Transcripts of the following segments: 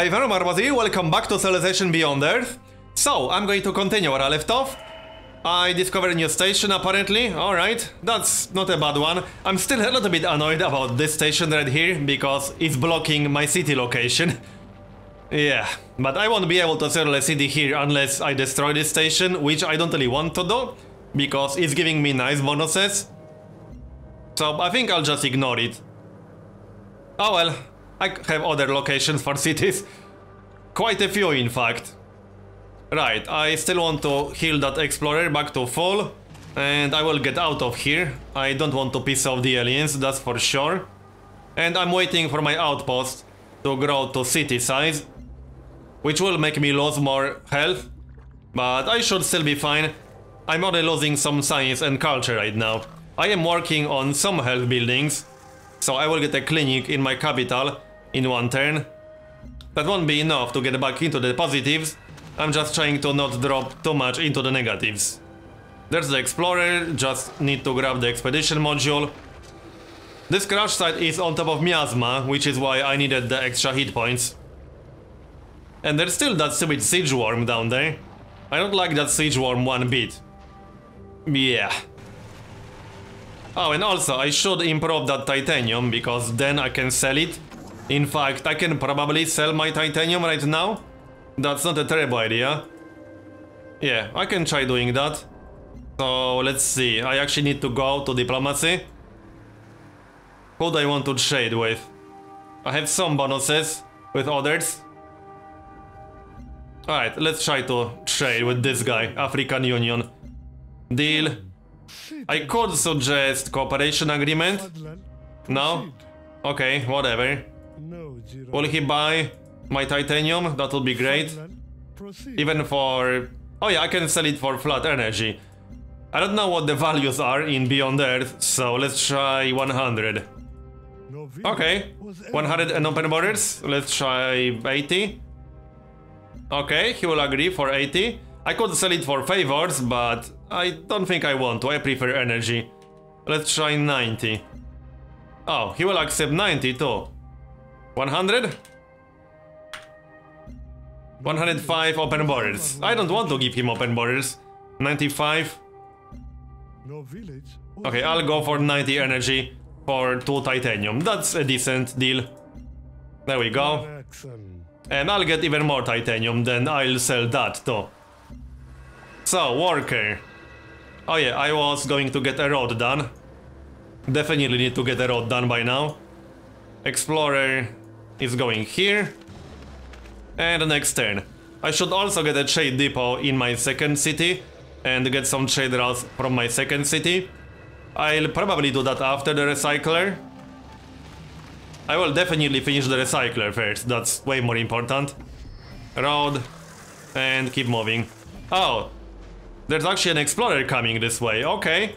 Hey there, Marbozir, welcome back to Civ Beyond Earth. So, I'm going to continue where I left off. I discovered a new station apparently, alright, that's not a bad one. I'm still a little bit annoyed about this station right here, because it's blocking my city location. Yeah, but I won't be able to settle a city here unless I destroy this station, which I don't really want to do, because it's giving me nice bonuses. So I think I'll just ignore it. Oh well, I have other locations for cities. Quite a few, in fact. Right, I still want to heal that explorer back to full. And I will get out of here. I don't want to piss off the aliens, that's for sure. And I'm waiting for my outpost to grow to city size, which will make me lose more health. But I should still be fine. I'm only losing some science and culture right now. I am working on some health buildings, so I will get a clinic in my capital in one turn. That won't be enough to get back into the positives. I'm just trying to not drop too much into the negatives. There's the explorer, just need to grab the expedition module. This crash site is on top of Miasma, which is why I needed the extra hit points. And there's still that stupid siege worm down there. I don't like that siege worm one bit. Yeah. Oh, and also I should improve that titanium, because then I can sell it. In fact, I can probably sell my titanium right now. That's not a terrible idea. Yeah, I can try doing that. So, let's see. I actually need to go to diplomacy. Who do I want to trade with? I have some bonuses with others. Alright, let's try to trade with this guy, African Union. Deal. I could suggest cooperation agreement. No? Okay, whatever. Will he buy my titanium? That would be great. Even for... Oh yeah, I can sell it for flat energy. I don't know what the values are in Beyond Earth, so let's try 100. Okay, 100 and open borders. Let's try 80. Okay, he will agree for 80. I could sell it for favors, but I don't think I want to. I prefer energy. Let's try 90. Oh, he will accept 90 too. 100? 105 open borders. I don't want to give him open borders. 95. Okay, I'll go for 90 energy for 2 titanium. That's a decent deal. There we go. And I'll get even more titanium, then I'll sell that too. So, worker. Oh yeah, I was going to get a road done. Definitely need to get a road done by now. Explorer is going here. And the next turn. I should also get a trade depot in my second city and get some trade routes from my second city. I'll probably do that after the recycler. I will definitely finish the recycler first, that's way more important. Road. And keep moving. Oh, there's actually an explorer coming this way, okay.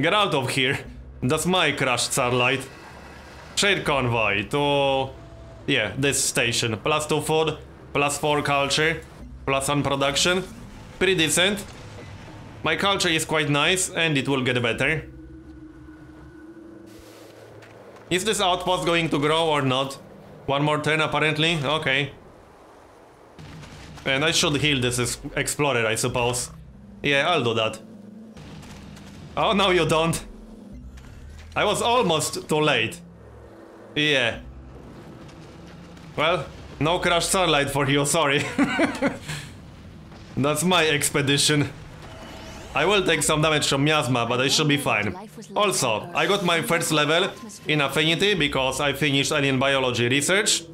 Get out of here. That's my crashed satellite. Trade convoy to... yeah, this station. Plus 2 food, plus 4 culture, plus 1 production. Pretty decent. My culture is quite nice, and it will get better. Is this outpost going to grow or not? One more turn apparently, okay. And I should heal this explorer, I suppose. Yeah, I'll do that. Oh, no you don't. I was almost too late. Yeah. Well, no crash starlight for you, sorry. That's my expedition. I will take some damage from Miasma, but I should be fine. Also, I got my first level in Affinity because I finished alien biology research.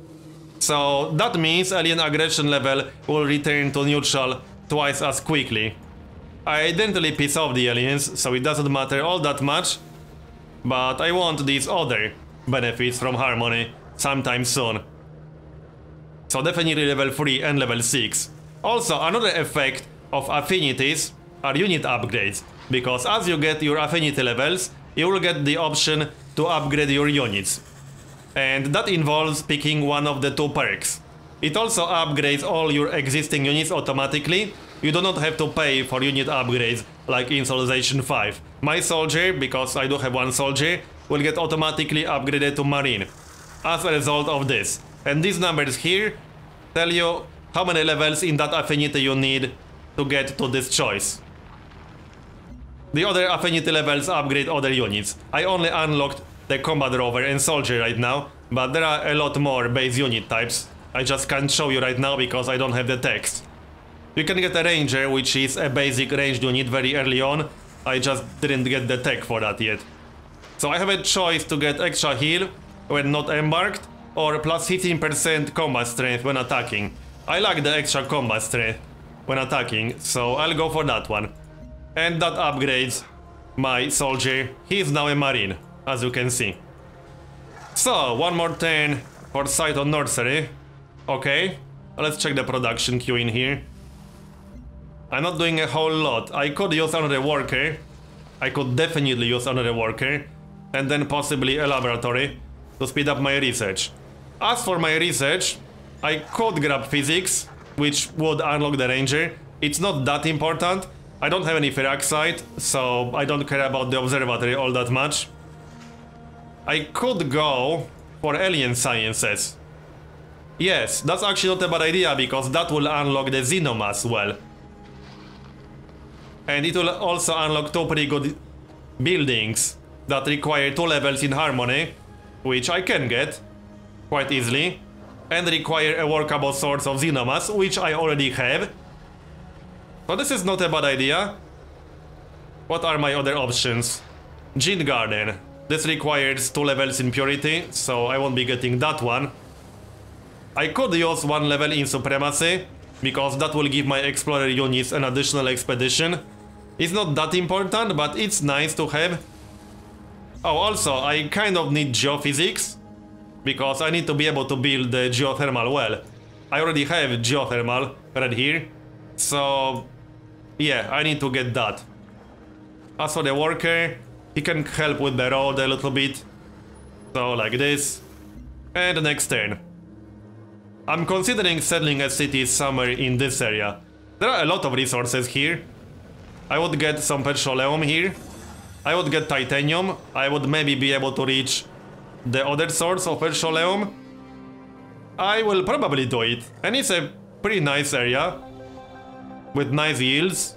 So that means alien aggression level will return to neutral twice as quickly. I didn't really piss off the aliens, so it doesn't matter all that much. But I want these other benefits from Harmony sometime soon. So definitely level 3 and level 6. Also, another effect of affinities are unit upgrades, because as you get your affinity levels, you will get the option to upgrade your units. And that involves picking one of the 2 perks. It also upgrades all your existing units automatically. You do not have to pay for unit upgrades like in Civilization 5. My soldier, because I do have 1 soldier, will get automatically upgraded to Marine. As a result of this, And these numbers here tell you how many levels in that affinity you need to get to this choice. The other affinity levels upgrade other units. I only unlocked the combat rover and soldier right now, but there are a lot more base unit types. I just can't show you right now because I don't have the text. You can get a ranger, which is a basic ranged unit very early on. I just didn't get the tech for that yet. So I have a choice to get extra heal when not embarked, or plus 15% combat strength when attacking. I like the extra combat strength when attacking, so I'll go for that one. And that upgrades my soldier. He is now a marine, as you can see. So, one more turn for site on nursery. Okay, let's check the production queue in here. I'm not doing a whole lot. I could use another worker. I could definitely use another worker. And then possibly a laboratory to speed up my research. As for my research, I could grab physics, which would unlock the ranger. It's not that important. I don't have any ferroxide, so I don't care about the observatory all that much. I could go for alien sciences. Yes, that's actually not a bad idea, because that will unlock the xenomass well. And it will also unlock two pretty good buildings that require 2 levels in harmony, which I can get quite easily, and require a workable source of xenomass, which I already have. So this is not a bad idea. What are my other options? Gene Garden. This requires 2 levels in purity, so I won't be getting that one. I could use 1 level in supremacy, because that will give my explorer units an additional expedition. It's not that important, but it's nice to have. Oh, also, I kind of need geophysics, because I need to be able to build the geothermal well. I already have geothermal right here, so yeah, I need to get that. As for the worker, he can help with the road a little bit, so like this. And the next turn. I'm considering settling a city somewhere in this area. There are a lot of resources here. I would get some petroleum here. I would get titanium. I would maybe be able to reach the other source of petroleum. I will probably do it. And it's a pretty nice area with nice yields.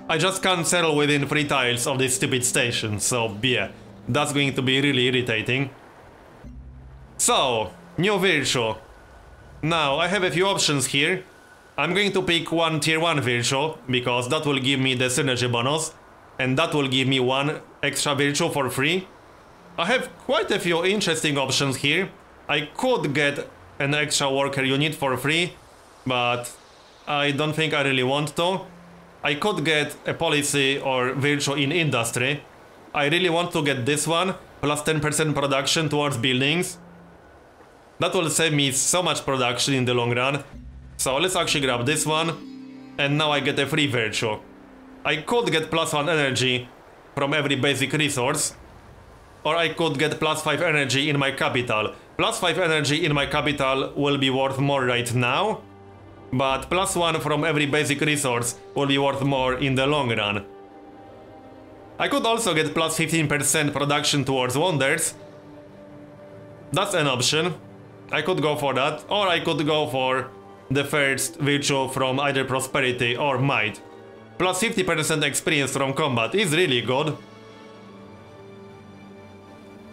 I just can't settle within 3 tiles of this stupid station, so yeah, that's going to be really irritating. So, new virtue. Now, I have a few options here. I'm going to pick one tier 1 virtue, because that will give me the synergy bonus, and that will give me 1 extra virtue for free. I have quite a few interesting options here. I could get an extra worker unit for free, but I don't think I really want to. I could get a policy or virtue in industry. I really want to get this one, plus 10% production towards buildings. That will save me so much production in the long run. So let's actually grab this one, and now I get a free virtue. I could get plus 1 energy from every basic resource, or I could get plus 5 energy in my capital. Plus 5 energy in my capital will be worth more right now, but plus 1 from every basic resource will be worth more in the long run. I could also get plus 15% production towards wonders. That's an option. I could go for that, or I could go for the first virtue from either prosperity or might. Plus 50% experience from combat is really good.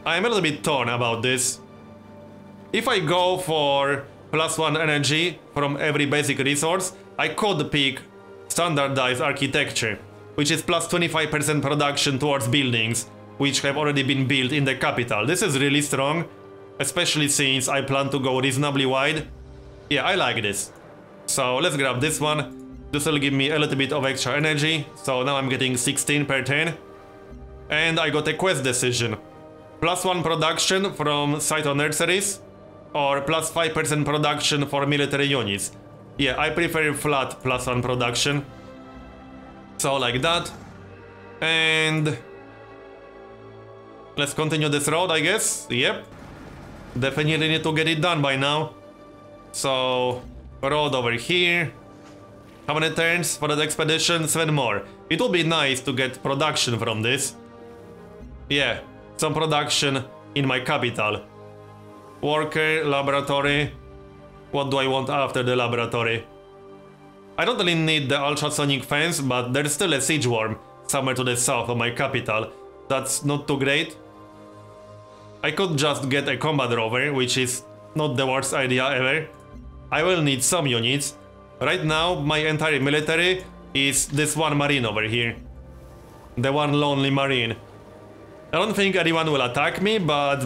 I'm a little bit torn about this. If I go for plus 1 energy from every basic resource, I could pick standardized architecture, which is plus 25% production towards buildings, which have already been built in the capital. This is really strong, especially since I plan to go reasonably wide. Yeah, I like this. So let's grab this one. This will give me a little bit of extra energy, so now I'm getting 16 per turn. And I got a quest decision. Plus 1 production from site on nurseries, or plus 5% production for military units. Yeah, I prefer flat plus 1 production. So like that. And let's continue this road, I guess. Yep. Definitely need to get it done by now. So, road over here. How many turns for that expedition? 7 more. It would be nice to get production from this. Yeah, some production in my capital. Worker, laboratory. What do I want after the laboratory? I don't really need the ultrasonic fence, but there's still a siege worm somewhere to the south of my capital. That's not too great. I could just get a combat rover, which is not the worst idea ever. I will need some units. Right now, my entire military is this one marine over here. The one lonely marine. I don't think anyone will attack me, but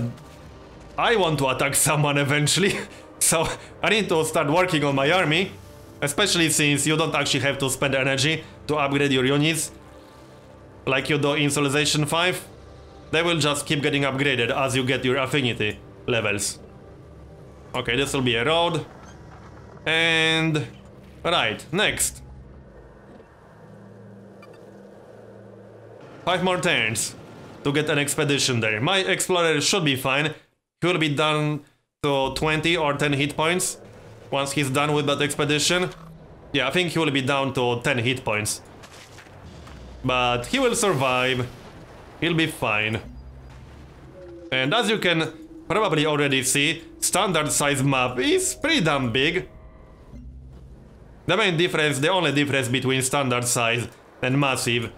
I want to attack someone eventually. So I need to start working on my army. Especially since you don't actually have to spend energy to upgrade your units like you do in Civilization 5. They will just keep getting upgraded as you get your affinity levels. Okay, this will be a road. And... right, next. 5 more turns to get an expedition there. My explorer should be fine. He will be down to 20 or 10 hit points once he's done with that expedition. Yeah, I think he will be down to 10 hit points. But he will survive. He'll be fine. And as you can probably already see, standard size map is pretty damn big. The main difference, the only difference between standard size and massive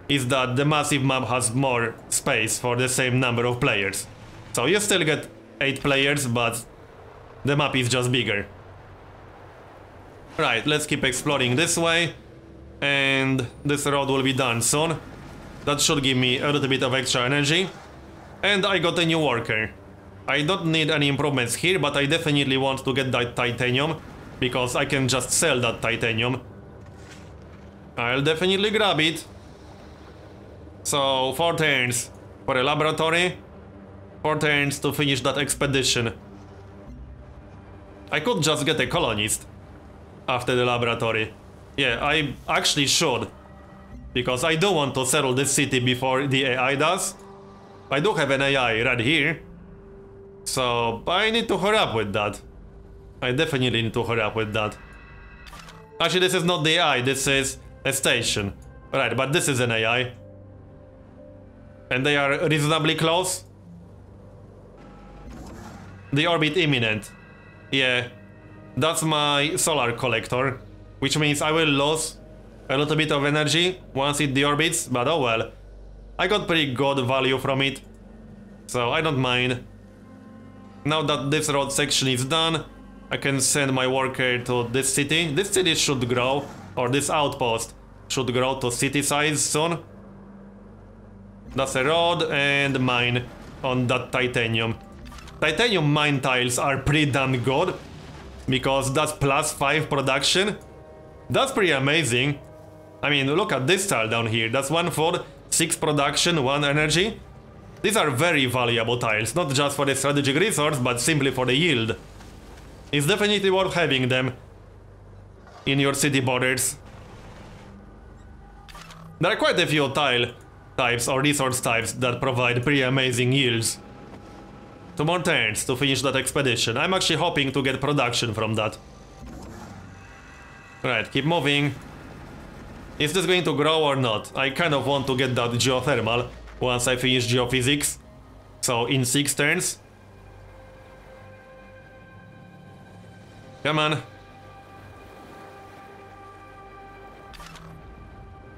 is that the massive map has more space for the same number of players. So you still get 8 players, but the map is just bigger. Right, let's keep exploring this way. And this road will be done soon. That should give me a little bit of extra energy. And I got a new worker. I don't need any improvements here, but I definitely want to get that titanium, because I can just sell that titanium. I'll definitely grab it. So 4 turns for a laboratory, 4 turns to finish that expedition. I could just get a colonist after the laboratory. Yeah, I actually should, because I do want to settle this city before the AI does. I do have an AI right here, so I need to hurry up with that. I definitely need to hurry up with that. Actually, this is not the AI, this is a station. Right, but this is an AI. And they are reasonably close. The orbit imminent. Yeah, that's my solar collector, which means I will lose a little bit of energy once it deorbits, but oh well. I got pretty good value from it, so I don't mind. Now that this road section is done, I can send my worker to this city. This city should grow, or this outpost should grow to city size soon. That's a road and mine on that titanium. Titanium mine tiles are pretty damn good, because that's +5 production. That's pretty amazing. I mean, look at this tile down here. That's 1 food, 6 production, 1 energy. These are very valuable tiles, not just for the strategic resource, but simply for the yield. It's definitely worth having them in your city borders. There are quite a few tile types or resource types that provide pretty amazing yields. 2 more turns to finish that expedition. I'm actually hoping to get production from that. Right, keep moving. Is this going to grow or not? I kind of want to get that geothermal once I finish geophysics. So in 6 turns. Come on.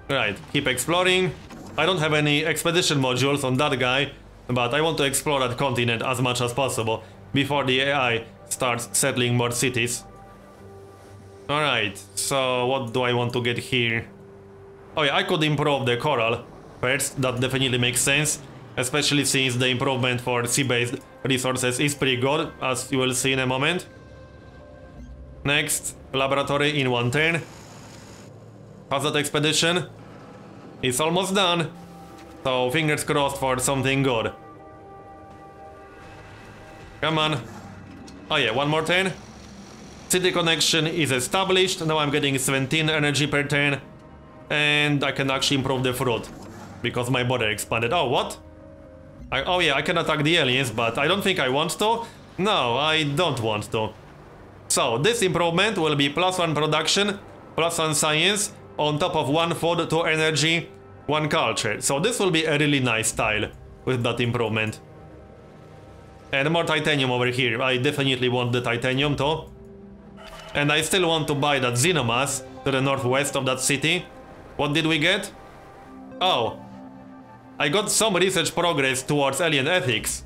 Right, keep exploring. I don't have any expedition modules on that guy, but I want to explore that continent as much as possible before the AI starts settling more cities. Alright, so what do I want to get here? Oh yeah, I could improve the coral first, that definitely makes sense, especially since the improvement for sea-based resources is pretty good, as you will see in a moment. Next, laboratory in 1 turn. How's that expedition? It's almost done, so fingers crossed for something good. Come on. Oh yeah, 1 more turn. City connection is established. Now I'm getting 17 energy per turn. And I can actually improve the fruit, because my border expanded. Oh, what? Oh yeah, I can attack the aliens, but I don't think I want to. No, I don't want to. So, this improvement will be +1 production, +1 science, on top of 1 food, 2 energy, 1 culture. So this will be a really nice tile with that improvement. And more titanium over here. I definitely want the titanium too. And I still want to buy that xenomass to the northwest of that city. What did we get? Oh. I got some research progress towards alien ethics.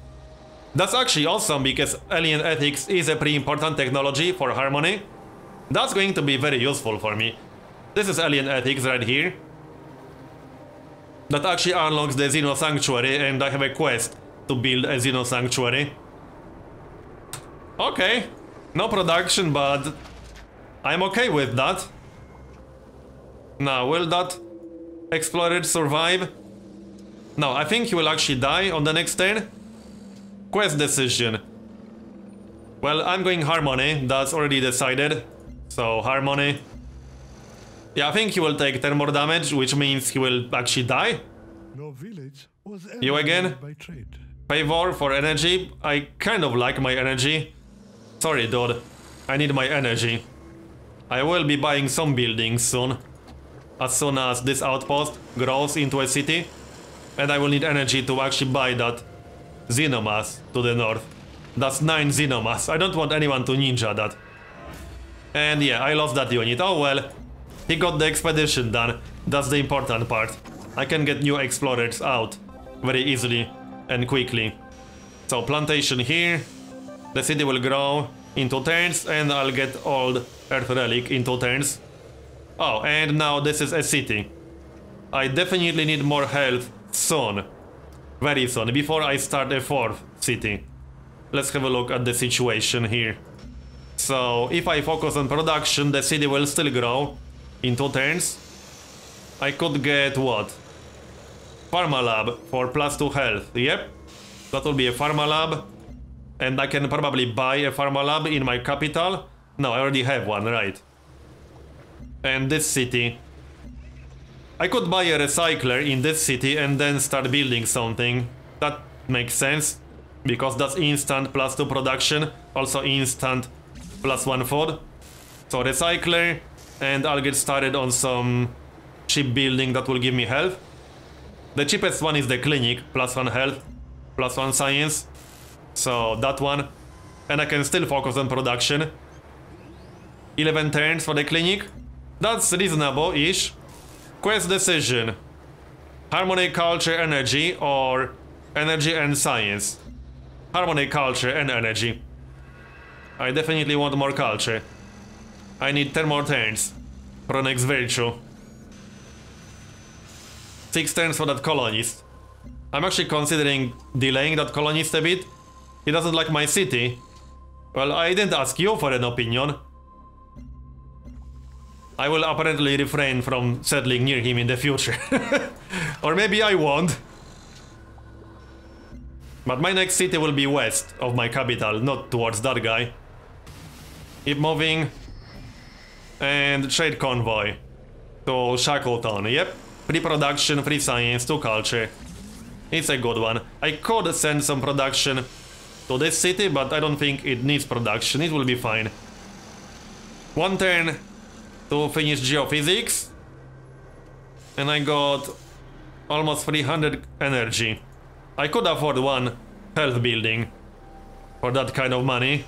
That's actually awesome because alien ethics is a pretty important technology for Harmony. That's going to be very useful for me. This is alien ethics right here. That actually unlocks the Xeno Sanctuary, and I have a quest to build a Xeno Sanctuary. Okay. No production, but I'm okay with that. Now, will that explorer survive? No, I think he will actually die on the next turn. Quest decision. Well, I'm going Harmony, that's already decided. So, Harmony. Yeah, I think he will take 10 more damage, which means he will actually die. No village was You again? by trade. Favor for energy. I kind of like my energy. Sorry, dude. I need my energy. I will be buying some buildings soon. As soon as this outpost grows into a city. And I will need energy to actually buy that xenomass to the north. That's 9 xenomass. I don't want anyone to ninja that. And yeah, I lost that unit. Oh well. He got the expedition done. That's the important part. I can get new explorers out very easily and quickly. So plantation here. The city will grow in 2 turns and I'll get old Earth Relic in 2 turns. Oh, and now this is a city. I definitely need more health soon. Very soon, before I start a 4th city. Let's have a look at the situation here. So, if I focus on production, the city will still grow in 2 turns. I could get what? Pharmalab for +2 health, yep. That will be a Pharmalab. And I can probably buy a Pharmalab in my capital. No, I already have one, right. And this city. I could buy a recycler in this city and then start building something. That makes sense. Because that's instant +2 production. Also instant +1 food. So recycler. And I'll get started on some cheap building that will give me health. The cheapest one is the clinic. +1 health. +1 science. So that one. And I can still focus on production. 11 turns for the clinic. That's reasonable-ish. Quest decision. Harmony, culture, energy, or energy and science. Harmony, culture, and energy. I definitely want more culture. I need 10 more turns for next virtue. 6 turns for that colonist. I'm actually considering delaying that colonist a bit. He doesn't like my city. Well, I didn't ask you for an opinion. I will apparently refrain from settling near him in the future. Or maybe I won't. But my next city will be west of my capital, not towards that guy. Keep moving. And trade convoy to Shackleton, yep. Free production, free science, to culture. It's a good one. I could send some production to this city, but I don't think it needs production. It will be fine. 1 turn to finish geophysics. And I got almost 300 energy. I could afford 1 health building for that kind of money.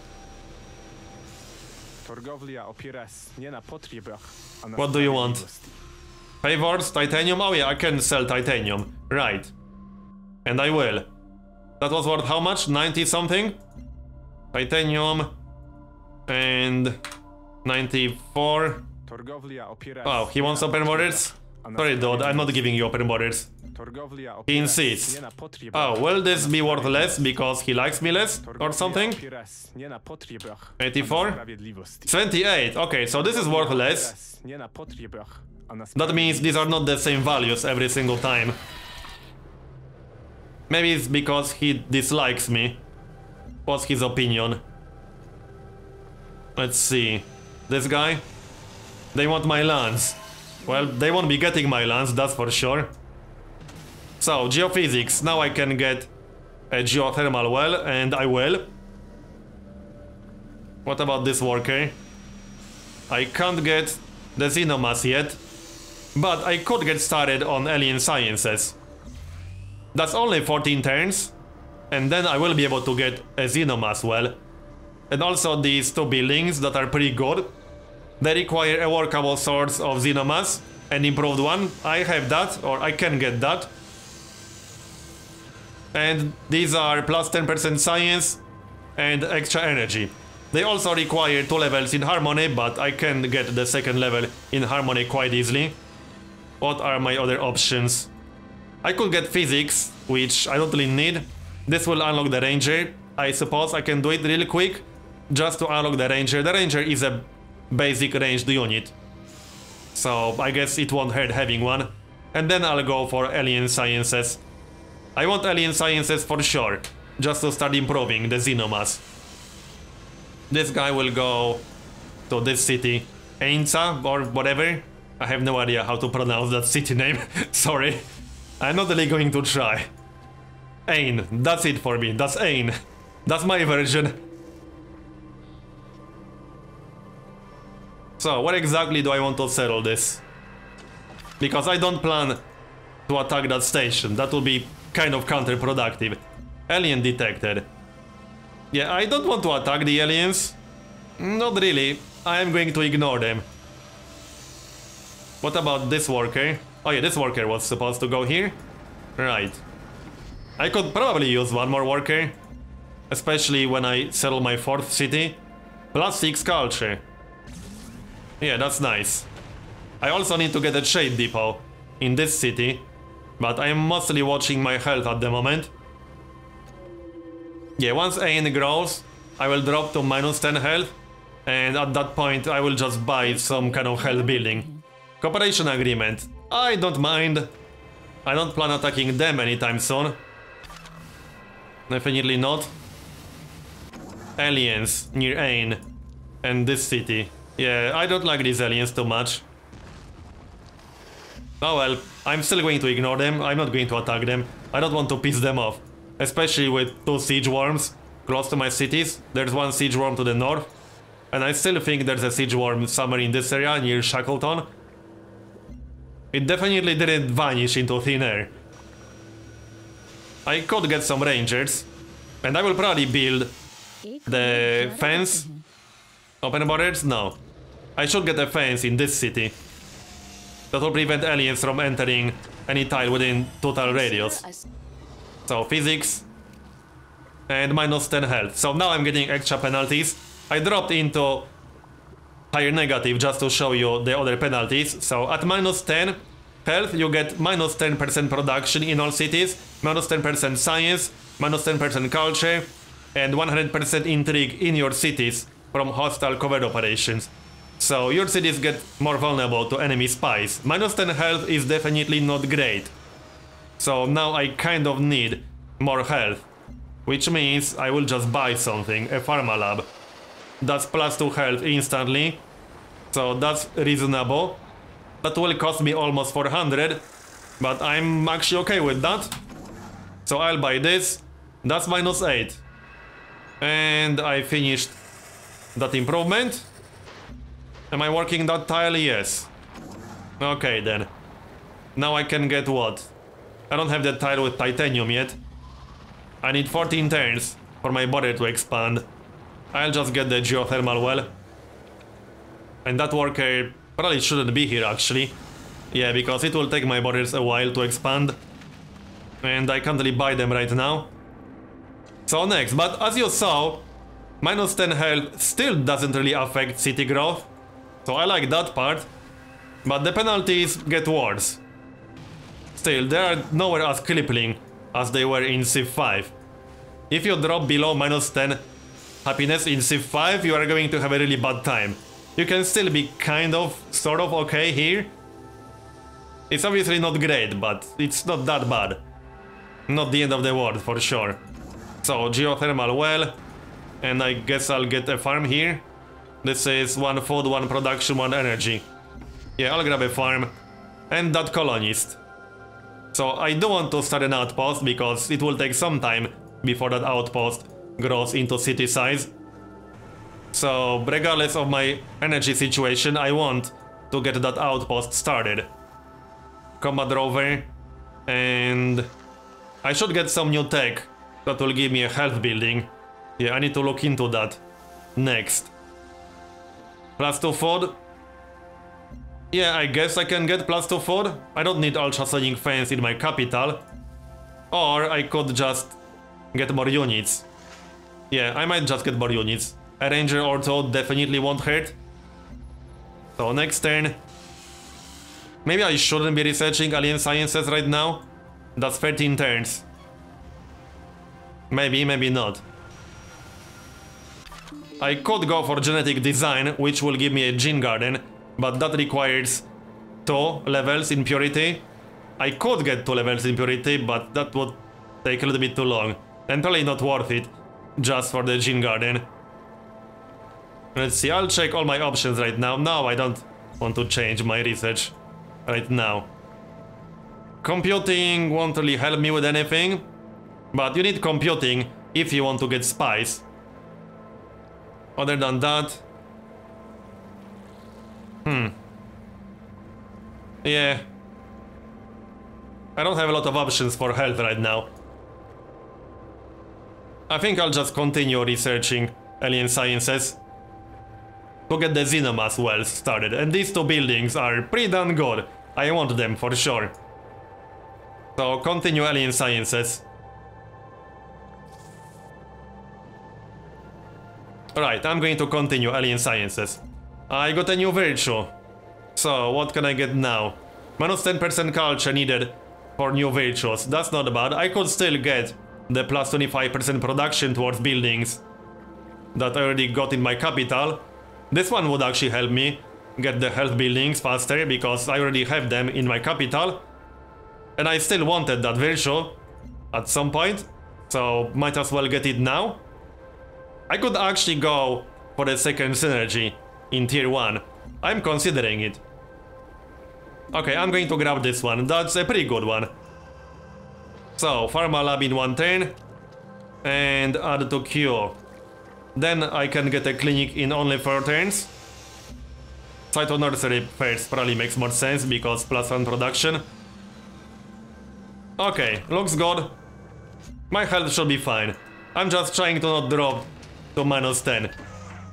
What do you want? Favors, titanium? Oh yeah, I can sell titanium. Right. And I will. That was worth how much? 90 something? Titanium. And 94. Oh, he wants open borders? Sorry dude, I'm not giving you open borders. He insists. Oh, will this be worth less because he likes me less or something? 84? 28, okay, so this is worth less. That means these are not the same values every single time. Maybe it's because he dislikes me. What's his opinion? Let's see. This guy? They want my lands. Well, they won't be getting my lands, that's for sure. So, geophysics. Now I can get a geothermal well, and I will. What about this worker? I can't get the xenomass yet, but I could get started on alien sciences. That's only 14 turns. And then I will be able to get a Xenom as well. And also these two buildings that are pretty good. They require a workable source of Xenomass, an improved one. I have that, or I can get that. And these are plus 10% science and extra energy. They also require 2 levels in harmony, but I can get the second level in harmony quite easily. What are my other options? I could get physics, which I don't really need. This will unlock the ranger. I suppose I can do it really quick, just to unlock the ranger. The ranger is a basic ranged unit, so I guess it won't hurt having one. And then I'll go for alien sciences. I want alien sciences for sure, just to start improving the Xenomass. This guy will go to this city, Ainsa or whatever. I have no idea how to pronounce that city name. Sorry, I'm not really going to try. Ain, that's it for me, that's Ain. That's my version. So, where exactly do I want to settle this? Because I don't plan to attack that station, that will be kind of counterproductive. Alien detected. Yeah, I don't want to attack the aliens. Not really, I am going to ignore them. What about this worker? Oh yeah, this worker was supposed to go here. Right. I could probably use one more worker, especially when I settle my 4th city. Plus 6 culture. Yeah, that's nice. I also need to get a trade depot in this city, but I am mostly watching my health at the moment. Yeah, once AN grows, I will drop to minus 10 health, and at that point I will just buy some kind of health building. Cooperation agreement. I don't mind. I don't plan attacking them anytime soon. Definitely not. Aliens near Ain and this city. Yeah, I don't like these aliens too much. Oh well, I'm still going to ignore them. I'm not going to attack them. I don't want to piss them off. Especially with 2 siege worms close to my cities. There's 1 siege worm to the north. And I still think there's a siege worm somewhere in this area near Shackleton. It definitely didn't vanish into thin air. I could get some rangers. And I will probably build the fence. Open borders? No. I should get a fence in this city. That will prevent aliens from entering any tile within total radius. So physics. And minus 10 health. So now I'm getting extra penalties. I dropped into higher negative just to show you the other penalties. So at minus 10 health you get minus 10% production in all cities, minus 10% science, minus 10% culture, and 100% intrigue in your cities from hostile covert operations. So your cities get more vulnerable to enemy spies. Minus 10 health is definitely not great. So now I kind of need more health. Which means I will just buy something, a pharma lab. That's plus 2 health instantly. So that's reasonable. That will cost me almost 400. But I'm actually okay with that. So I'll buy this. That's minus 8. And I finished that improvement. Am I working that tile? Yes. Okay then. Now I can get what? I don't have that tile with titanium yet. I need 14 turns for my border to expand. I'll just get the geothermal well. And that worker probably shouldn't be here actually. Yeah, because it will take my borders a while to expand. And I can't really buy them right now. So next, but as you saw, minus 10 health still doesn't really affect city growth. So I like that part. But the penalties get worse. Still, they are nowhere as crippling as they were in Civ 5. If you drop below minus 10 happiness in Civ 5, you are going to have a really bad time. You can still be kind of, sort of okay here. It's obviously not great, but it's not that bad. Not the end of the world, for sure. So, geothermal well, and I guess I'll get a farm here. This is 1 food, 1 production, 1 energy. Yeah, I'll grab a farm. And that colonist. So I do want to start an outpost, because it will take some time before that outpost grows into city size. So, regardless of my energy situation, I want to get that outpost started. Combat rover. And I should get some new tech That will give me a health building. Yeah, I need to look into that. Next. +2 food. Yeah, I guess I can get +2 food. I don't need ultrasonic fence in my capital. Or I could just get more units. Yeah, I might just get more units. A ranger or two definitely won't hurt. So next turn. Maybe I shouldn't be researching alien sciences right now. That's 13 turns. Maybe, maybe not. I could go for genetic design, which will give me a gene garden, but that requires 2 levels in purity. I could get 2 levels in purity, but that would take a little bit too long. And probably not worth it, just for the gene garden. Let's see, I'll check all my options right now. No, I don't want to change my research right now. Computing won't really help me with anything, but you need computing if you want to get spies. Other than that... Yeah. I don't have a lot of options for health right now. I think I'll just continue researching alien sciences to get the Xenomass wells started, and these 2 buildings are pretty damn good. I want them for sure. So continue alien sciences. Right, I'm going to continue alien sciences. I got a new virtue. So what can I get now? Minus 10% culture needed for new virtues. That's not bad. I could still get the plus 25% production towards buildings that I already got in my capital. This one would actually help me get the health buildings faster because I already have them in my capital. And I still wanted that virtue at some point, so might as well get it now. I could actually go for the second synergy in tier 1. I'm considering it. Okay, I'm going to grab this one. That's a pretty good one. So, Pharma Lab in 1 turn. And add to queue. Then I can get a clinic in only 4 turns. Cyto Nursery first probably makes more sense because +1 production. Okay, looks good. My health should be fine. I'm just trying to not drop to -10.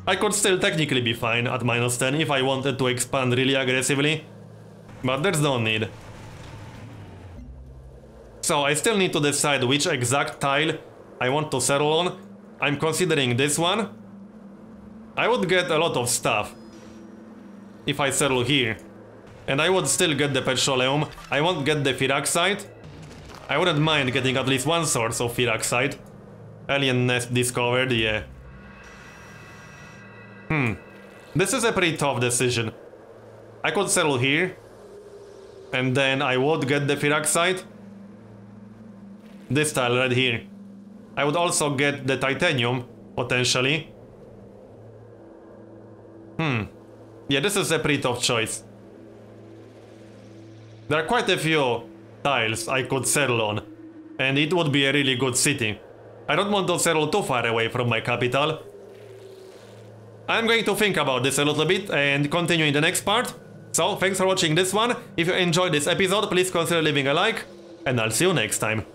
I could still technically be fine at -10 if I wanted to expand really aggressively. But there's no need. So I still need to decide which exact tile I want to settle on. I'm considering this one. I would get a lot of stuff if I settle here. And I would still get the petroleum. I won't get the Firaxite. I wouldn't mind getting at least 1 source of Firaxite. Alien nest discovered, yeah. This is a pretty tough decision. I could settle here. And then I would get the Firaxite. This tile right here. I would also get the titanium, potentially. Yeah, this is a pretty tough choice. There are quite a few tiles I could settle on. And it would be a really good city. I don't want to settle too far away from my capital. I'm going to think about this a little bit and continue in the next part. So, thanks for watching this one. If you enjoyed this episode, please consider leaving a like. And I'll see you next time.